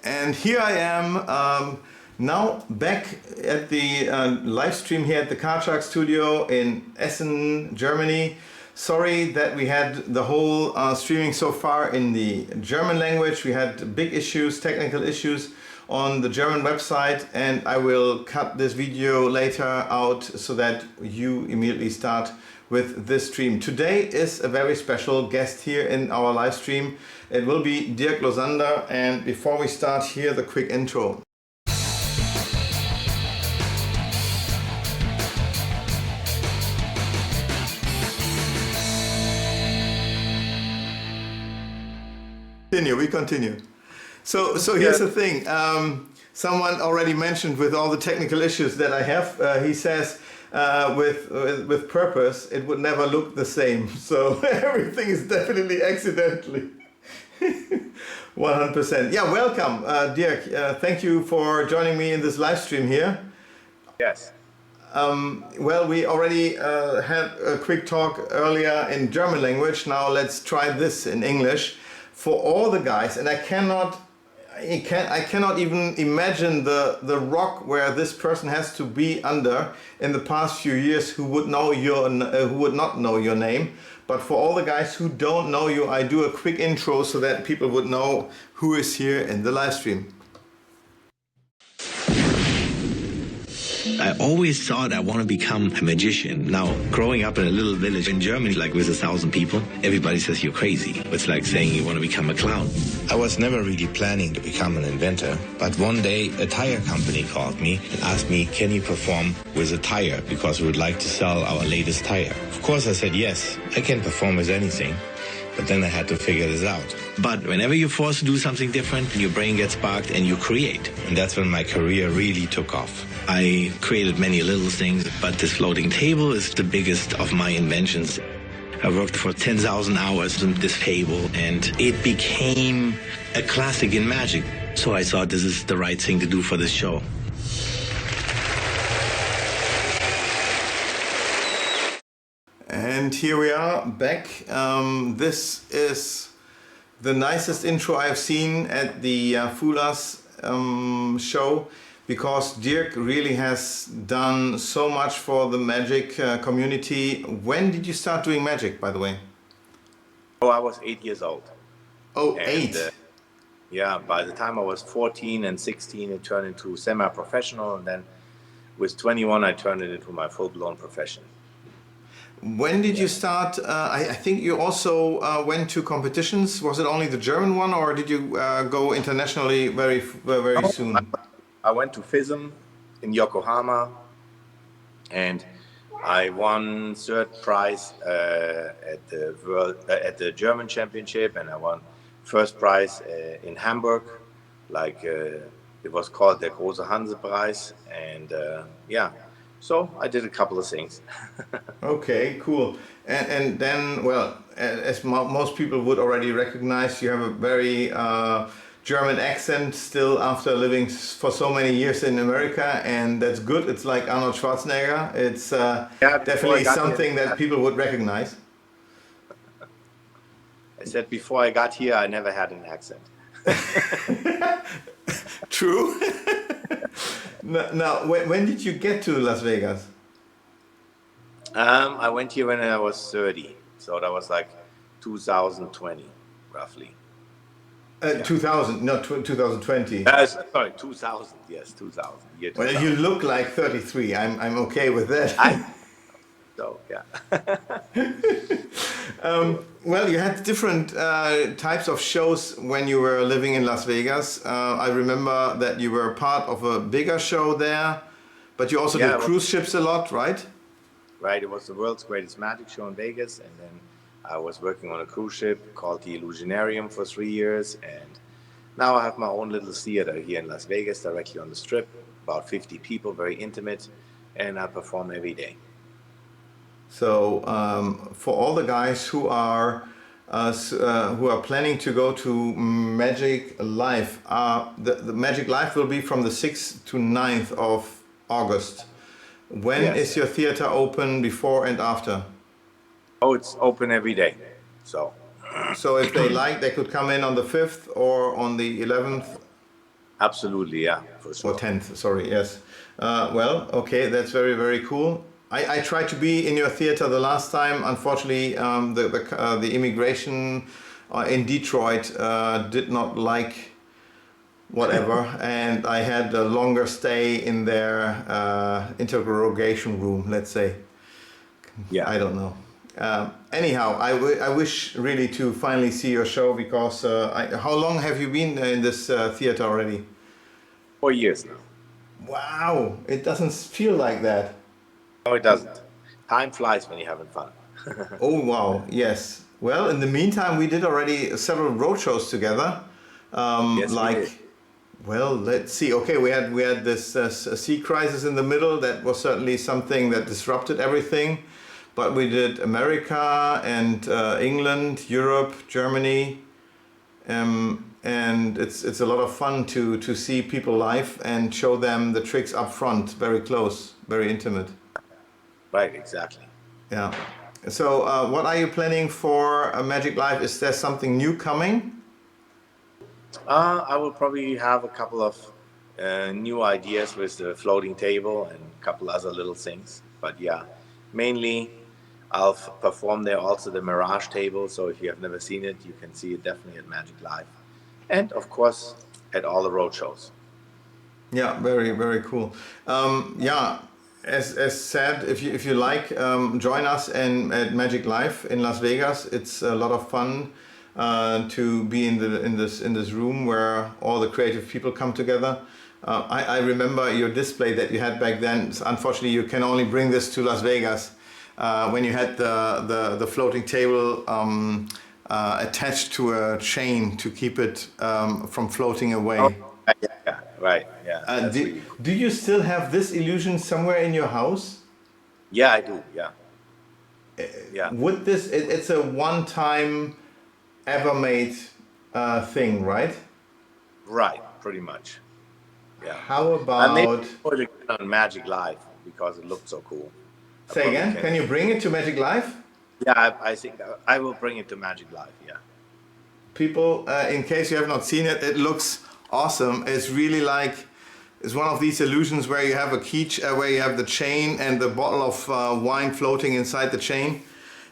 And here I am now back at the live stream here at the Karchak studio in Essen, Germany. Sorry that we had the whole streaming so far in the German language. We had big issues, technical issues on the German website, and I will cut this video later out so that you immediately start with this stream. Today is a very special guest here in our live stream. It will be Dirk Losander, and before we start, here the quick intro. We continue. So here's the thing. Someone already mentioned with all the technical issues that I have, he says with purpose it would never look the same. So everything is definitely accidentally. 100%. Yeah, welcome, Dirk. Thank you for joining me in this live stream here. Yes. Well, we already had a quick talk earlier in German language. Now let's try this in English. For all the guys, and I cannot even imagine the rock where this person has to be under in the past few years who would not know your name. But for all the guys who don't know you, I do a quick intro so that people would know who is here in the live stream. I always thought I want to become a magician. Now, growing up in a little village in Germany, like with 1,000 people, everybody says you're crazy. It's like saying you want to become a clown. I was never really planning to become an inventor, but one day a tire company called me and asked me, can you perform with a tire because we would like to sell our latest tire. Of course I said yes, I can perform with anything. But then I had to figure this out. But whenever you're forced to do something different, your brain gets sparked and you create. And that's when my career really took off. I created many little things, but this floating table is the biggest of my inventions. I worked for 10,000 hours on this table, and it became a classic in magic. So I thought this is the right thing to do for this show. And here we are back. This is the nicest intro I've seen at the Fulas show, because Dirk really has done so much for the magic community. When did you start doing magic, by the way? Oh, I was 8 years old. Oh, and, 8? Yeah, by the time I was 14 and 16, it turned into semi-professional, and then with 21, I turned it into my full-blown profession. When did you start? I think you also went to competitions. Was it only the German one, or did you go internationally very soon? I went to FISM in Yokohama, and I won third prize at the German Championship, and I won first prize in Hamburg, like it was called der Große Hansepreis, and yeah. So I did a couple of things. Okay, cool. And then, well, as most people would already recognize, you have a very German accent still after living for so many years in America, and that's good. It's like Arnold Schwarzenegger. It's definitely something that people would recognize. I said before I got here, I never had an accent. True. Now, when did you get to Las Vegas? I went here when I was 30, so that was like 2020, roughly. 2000, not 2020. Sorry, 2000. Yes, 2000. Year 2000. Well, you look like 33. I'm okay with that. So yeah. Well, you had different types of shows when you were living in Las Vegas. I remember that you were part of a bigger show there, but you also did cruise ships a lot, right? Right. It was the world's greatest magic show in Vegas, and then I was working on a cruise ship called the Illusionarium for 3 years, and now I have my own little theater here in Las Vegas, directly on the Strip, about 50 people, very intimate, and I perform every day. So for all the guys who are planning to go to Magic Live, the Magic Live will be from the 6th to 9th of August. When is your theater open, before and after? Oh, it's open every day. So if they like, they could come in on the 5th or on the 11th? Absolutely, yeah, for Or sure. 10th, sorry, yes. Well, okay, that's very, very cool. I tried to be in your theater the last time. Unfortunately, the immigration in Detroit did not like whatever, and I had a longer stay in their interrogation room, let's say. Yeah, I don't know. Anyhow, I wish really to finally see your show because how long have you been in this theater already? 4 years now. Wow, it doesn't feel like that. No, it doesn't. Time flies when you're having fun. Oh wow, yes. Well, in the meantime, we did already several road shows together. Yes, we did. Like, well, let's see. Okay, we had this sea crisis in the middle. That was certainly something that disrupted everything. But we did America and England, Europe, Germany, and it's a lot of fun to see people live and show them the tricks up front, very close, very intimate. Right, exactly. Yeah. So, what are you planning for Magic Life? Is there something new coming? I will probably have a couple of new ideas with the floating table and a couple other little things. But yeah, mainly I'll perform there also the Mirage table. So if you have never seen it, you can see it definitely at Magic Live. And of course, at all the road shows. Yeah, very very cool. Yeah, as said, if you like, join us at Magic Live in Las Vegas. It's a lot of fun to be in this room where all the creative people come together. I remember your display that you had back then. Unfortunately, you can only bring this to Las Vegas when you had the floating table attached to a chain to keep it from floating Oh, away. yeah, yeah, right. Yeah, that's Do, really cool. do you still have this illusion somewhere in your house? Yeah, I do. Yeah, yeah, Would it's a one-time ever made thing, right? right. Pretty much. Yeah. How I maybe about, put it on Magic Live because it looked so cool. I say probably again, can. can you bring it to Magic Life? Yeah, I think I will bring it to Magic Live. Yeah. People, in case you have not seen it, it looks awesome. It's really like, it's one of these illusions where you have a where you have the chain and the bottle of wine floating inside the chain.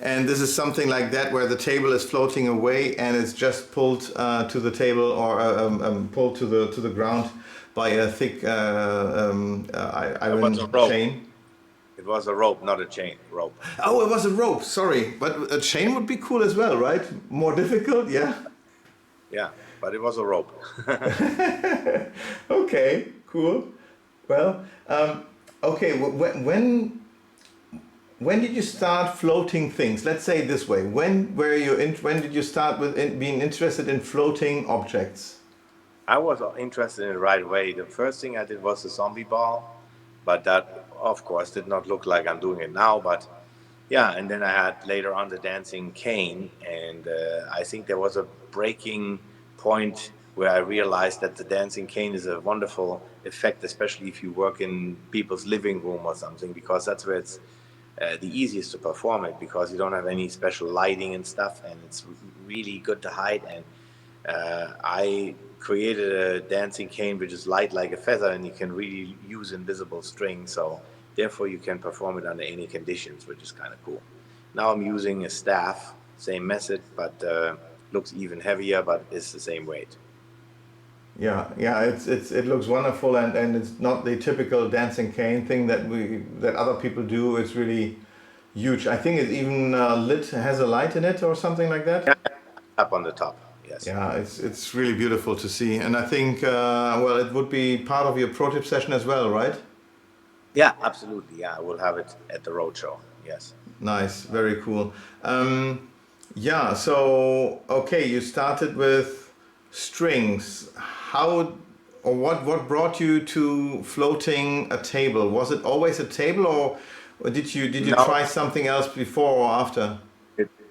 And this is something like that where the table is floating away and it's just pulled to the table or pulled to the ground by a thick It was a iron rope. chain. It was a rope, not a chain. Rope. Oh, it was a rope. Sorry, but a chain would be cool as well, right? More difficult, yeah. Yeah, but it was a rope. Okay, cool. Well, okay. When did you start floating things? Let's say it this way. When did you start with being interested in floating objects? I was interested in it right away. The first thing I did was a zombie ball, but that, of course, did not look like I'm doing it now. But yeah, and then I had later on the dancing cane, and I think there was a breaking point where I realized that the dancing cane is a wonderful effect, especially if you work in people's living room or something, because that's where it's the easiest to perform it, because you don't have any special lighting and stuff, and it's really good to hide. And I created a dancing cane which is light like a feather, and you can really use invisible string. So therefore, you can perform it under any conditions, which is kind of cool. Now I'm using a staff, same method, but looks even heavier, but it's the same weight. Yeah, yeah, it looks wonderful and it's not the typical dancing cane thing that other people do. It's really huge. I think it's even lit, has a light in it or something like Yeah, that. up on the top. Yes. Yeah, it's really beautiful to see, and I think well, it would be part of your pro tip session as well, right? Yeah, absolutely. Yeah, I will have it at the roadshow. Yes. Nice, very cool. Yeah, so okay, you started with strings. How or what brought you to floating a table? Was it always a table, or did you No, try something else before or after?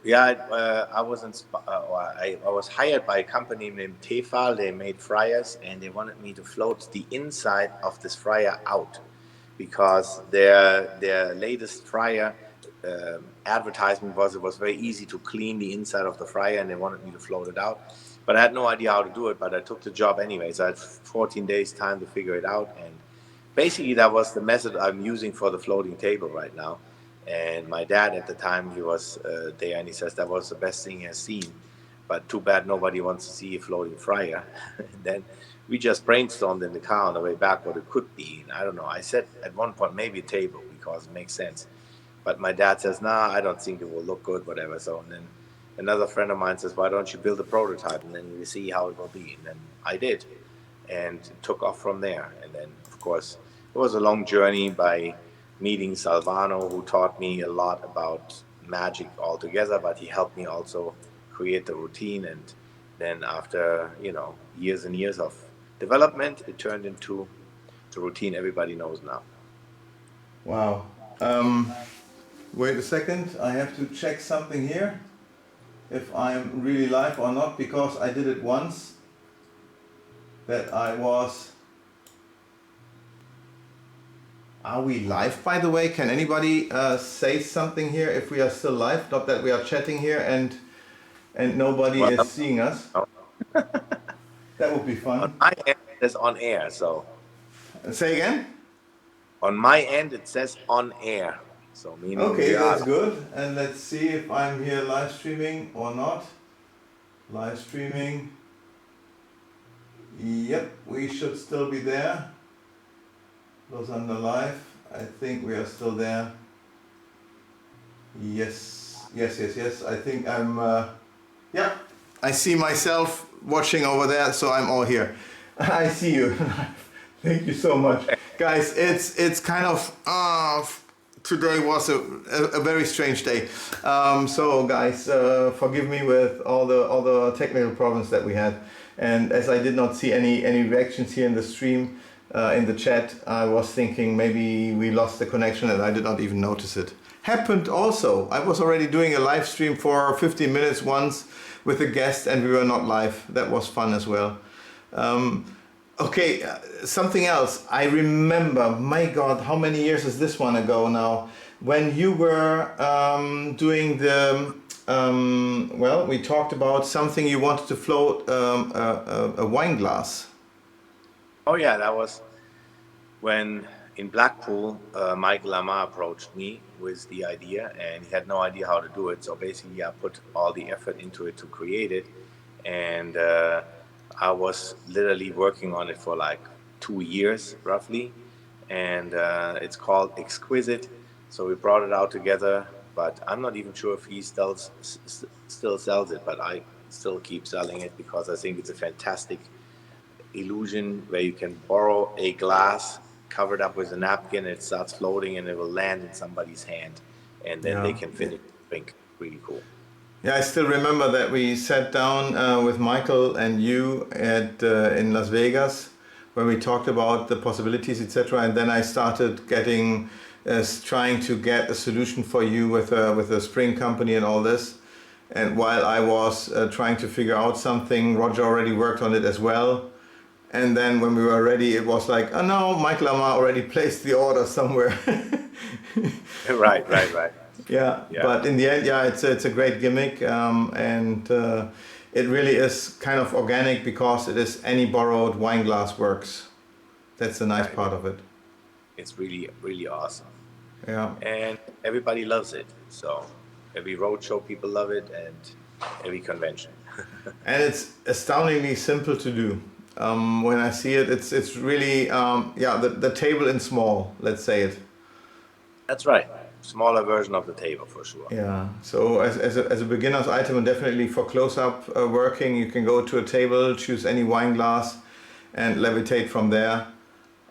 yeah, I was hired by a company named Tefal. They made fryers, and they wanted me to float the inside of this fryer out, because their latest fryer advertisement was it was very easy to clean the inside of the fryer, and they wanted me to float it out. but I had no idea how to do it. But I took the job anyways. I had 14 days time to figure it out, and basically that was the method I'm using for the floating table right now. And my dad at the time, he was there, and he says that was the best thing he has seen. But too bad nobody wants to see a floating fryer. And then we just brainstormed in the car on the way back what it could be. And I don't know. I said at one point maybe a table because it makes sense. But my dad says, nah, I don't think it will look good, whatever. So and then another friend of mine says, why don't you build a prototype and then we see how it will be. And then I did, and it took off from there. And then of course it was a long journey by meeting Salvano, who taught me a lot about magic altogether, but he helped me also create the routine. And then after, years and years of development, it turned into the routine everybody knows now. Wow. Wait a second, I have to check something here, if I'm really live or not, because I did it once, that I was... Are we live, by the way? Can anybody say something here if we are still live? Not that we are chatting here and nobody is seeing us. No. That would be fun. On my end, it says on air. So Say again? on my end, it says on air. So meaning Okay, we are that's good. And let's see if I'm here live streaming or not. Live streaming. Yep, we should still be there. Losander live. I think we are still there. Yes. I think I'm. Yeah, I see myself watching over there, so I'm all here. I see you. Thank you so much, guys. It's kind of. Today was a very strange day. So guys, forgive me with all the technical problems that we had. And as I did not see any reactions here in the stream, in the chat, I was thinking maybe we lost the connection and I did not even notice it. Happened also. I was already doing a live stream for 15 minutes once with a guest and we were not live. That was fun as well. Okay, something else. I remember, my God, how many years is this one ago now? When you were doing the, well, we talked about something you wanted to float a wine glass. Oh yeah, that was when in Blackpool, Michael Lamar approached me with the idea, and he had no idea how to do it. So basically, I put all the effort into it to create it, and I was literally working on it for like 2 years, roughly, and it's called Exquisite. So we brought it out together, but I'm not even sure if he still sells it, but I still keep selling it because I think it's a fantastic illusion where you can borrow a glass covered up with a napkin, it starts floating and it will land in somebody's hand, and then they can finish the drink. Really cool. Yeah, I still remember that we sat down with Michael and you at in Las Vegas, where we talked about the possibilities, etc. And then I started getting, trying to get a solution for you with a spring company and all this. And while I was trying to figure out something, Roger already worked on it as well. And then when we were ready, it was like, oh no, Michael Lamar already placed the order somewhere. Right. Yeah, but in the end, yeah, it's a great gimmick, and it really is kind of organic because it is any borrowed wine glass works. That's the nice part of it. It's really, really awesome. Yeah. And everybody loves it. So every roadshow, people love it, and every convention. And it's astoundingly simple to do. When I see it, it's really, yeah, the table in small, let's say it. That's right. Smaller version of the table for sure. Yeah, so as a beginner's item, and definitely for close-up working, you can go to a table, choose any wine glass and levitate from there.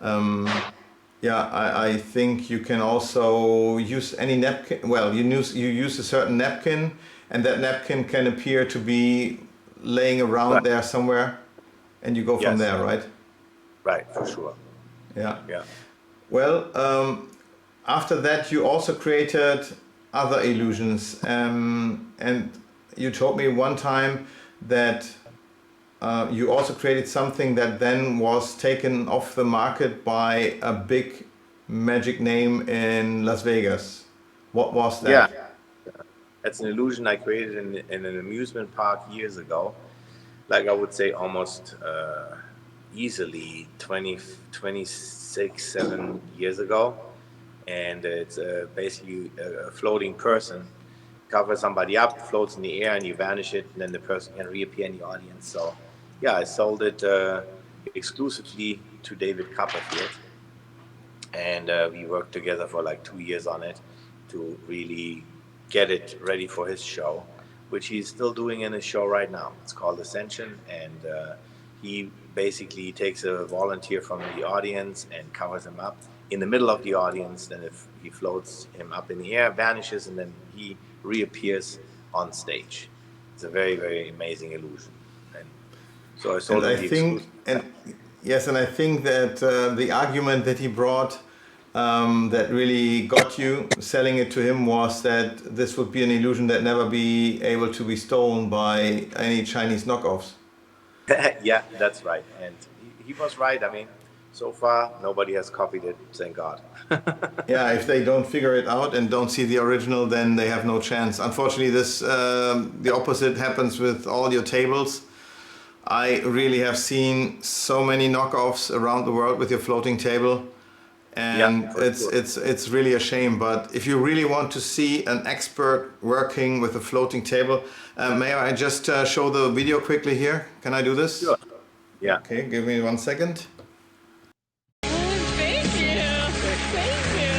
Yeah, I think you can also use any napkin. Well, you use a certain napkin, and that napkin can appear to be laying around there somewhere, and you go from there, right? Right, for sure. Yeah. Yeah. Well, after that, you also created other illusions, and you told me one time that you also created something that then was taken off the market by a big magic name in Las Vegas. What was that? Yeah, that's an illusion I created in an amusement park years ago. like I would say almost easily 26, 7 years ago. And it's basically a floating person, covers somebody up, floats in the air, and you vanish it, and then the person can reappear in the audience. So, yeah, I sold it exclusively to David Copperfield, and we worked together for like 2 years on it to really get it ready for his show, which he's still doing in his show right now. It's called Ascension, and he basically takes a volunteer from the audience and covers him up in the middle of the audience. Then if he floats him up in the air, vanishes, and then he reappears on stage. It's a very, very amazing illusion. And so I And sold him I the think, exclusive. and yes, and I think that the argument that he brought that really got you selling it to him was that this would be an illusion that never be able to be stolen by any Chinese knockoffs. Yeah, that's right. And he was right. I mean, so far, nobody has copied it, thank God. Yeah, if they don't figure it out and don't see the original, then they have no chance. Unfortunately, this the opposite happens with all your tables. I really have seen so many knockoffs around the world with your floating table, Yeah, and for sure. it's really a shame. But if you really want to see an expert working with a floating table, may I just show the video quickly here? Can I do this? Sure. Yeah. Okay, give me 1 second. Thank you. Thank you.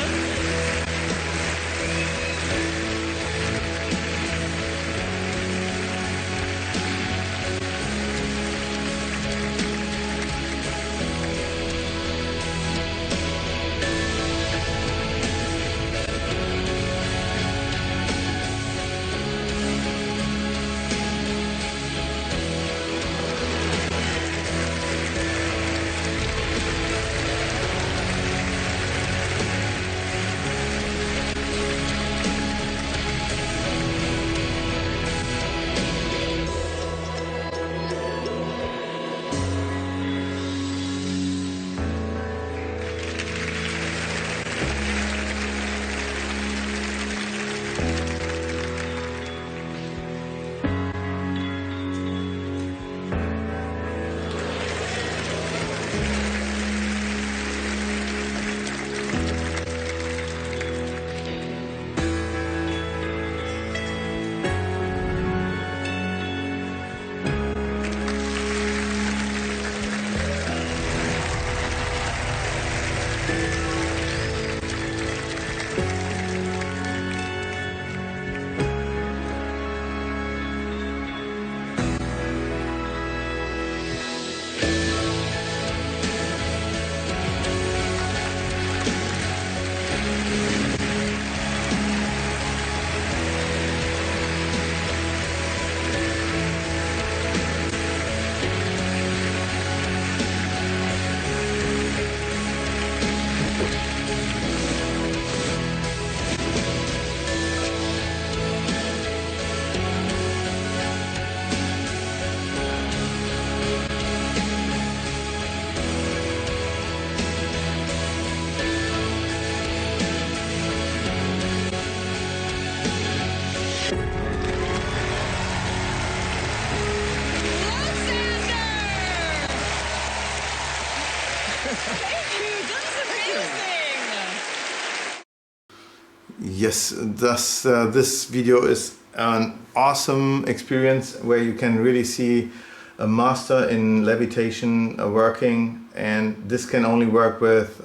Yes, this video is an awesome experience where you can really see a master in levitation working, and this can only work with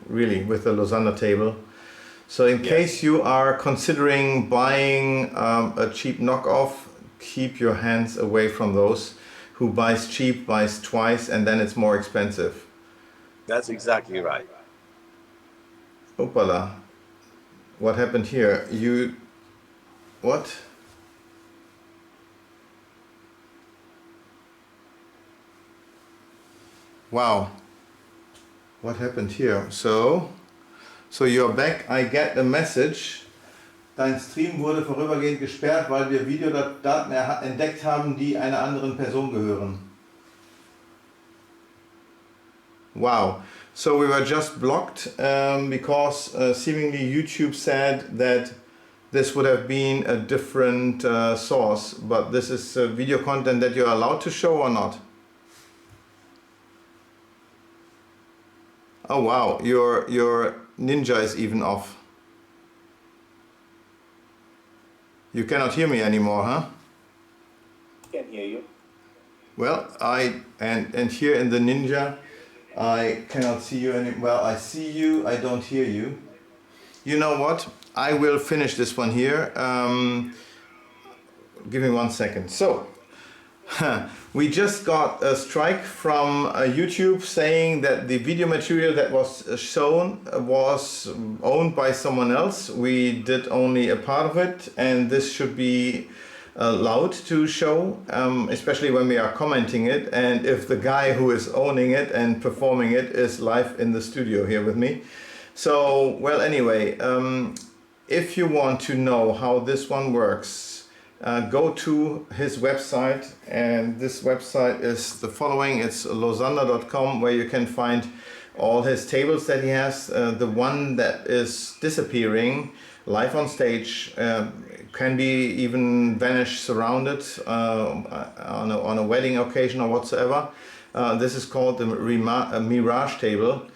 really with the Losander table. So in case you are considering buying a cheap knockoff, keep your hands away from those. Who buys cheap buys twice, and then it's more expensive. That's exactly right. Opala. What happened here? What? Wow. What happened here? So you're back. I get a message. Dein Stream wurde vorübergehend gesperrt, weil wir Videodaten entdeckt haben, die einer anderen Person gehören. Wow. So we were just blocked because seemingly YouTube said that this would have been a different source, but this is video content that you're allowed to show or not? Oh wow, your Ninja is even off. You cannot hear me anymore, huh? Can't hear you. Well, and here in the Ninja, I cannot see you any. Well, I see you, I don't hear you. You know what? I will finish this one here. Give me 1 second. So, we just got a strike from YouTube saying that the video material that was shown was owned by someone else. We did only a part of it, and this should be allowed to show, especially when we are commenting it, and if the guy who is owning it and performing it is live in the studio here with me. So, well, anyway, if you want to know how this one works, go to his website, and this website is the following. It's losander.com, where you can find all his tables that he has. The one that is disappearing live on stage can be even vanished surrounded on a wedding occasion or whatsoever. This is called the Mirage table.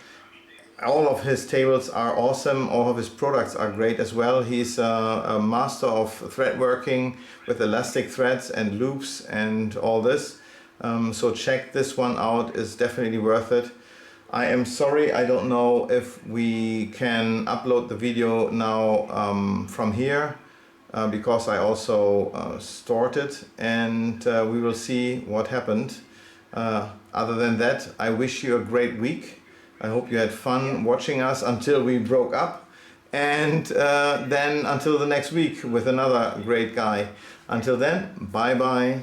All of his tables are awesome. All of his products are great as well. He's a master of thread working with elastic threads and loops and all this. So check this one out. It's definitely worth it. I am sorry, I don't know if we can upload the video now from here because I also stored it, and we will see what happened. Other than that, I wish you a great week. I hope you had fun watching us until we broke up, and then until the next week with another great guy. Until then, bye bye.